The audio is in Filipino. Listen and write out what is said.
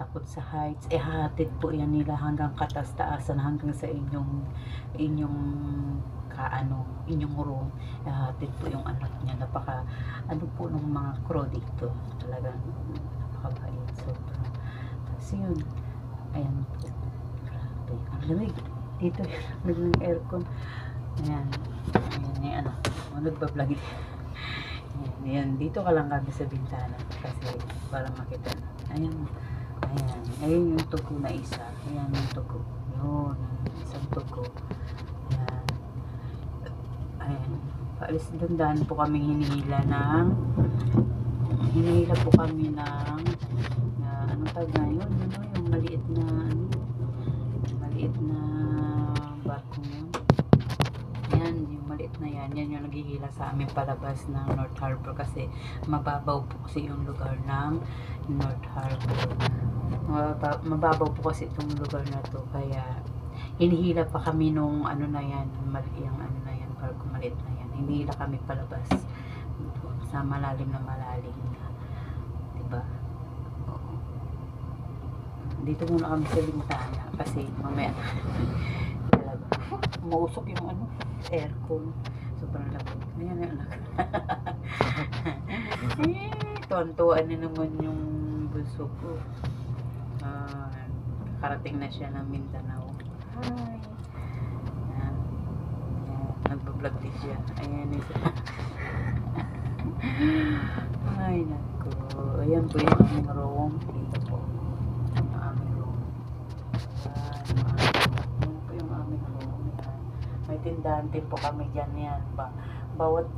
takot sa heights, hahatid po yan nila hanggang katas-taasan, hanggang sa inyong inyong room. Hahatid po yung anak niya. Napaka po ng mga crew dito, talagang napakabait. Sobra. Tapos yun, ayan po, grabe ang lamig dito. Yung aircon, ayan yung nagbablog. Ayan, dito ka lang kami sa bintana kasi para makita na. Ayan yung tugo na isa. Ayan yung tugo. Yun, isang tugo. Ayan. Paalis dandaan po kami hinihila po kami ng anong tawag na yun? Yung maliit na barko yun. Yan, yung maliit na yan yung naghihila sa amin palabas ng North Harbor kasi mababaw po kasi yung lugar ng North Harbor. Mababaw po kasi itong lugar na to, kaya hinihila pa kami nung barko maliit na yan. Hinihila kami palabas sa malalim na diba? Oo. Dito muna kami sa bintana kasi mamaya talaga mausok yung aircon. Sobrang lamig. Ayan yung anak. Tuwan-tuwan na naman yung bulso ko. Karating na siya ng Mindanao. Hi! Ayan. Nagbablog din siya. Ayan isa. Ay, naku. Ayan po yung aming room. Dito po. Yung aming room. Ayan po yung aming room. May tindahan din po kami dyan. Yan. Bawat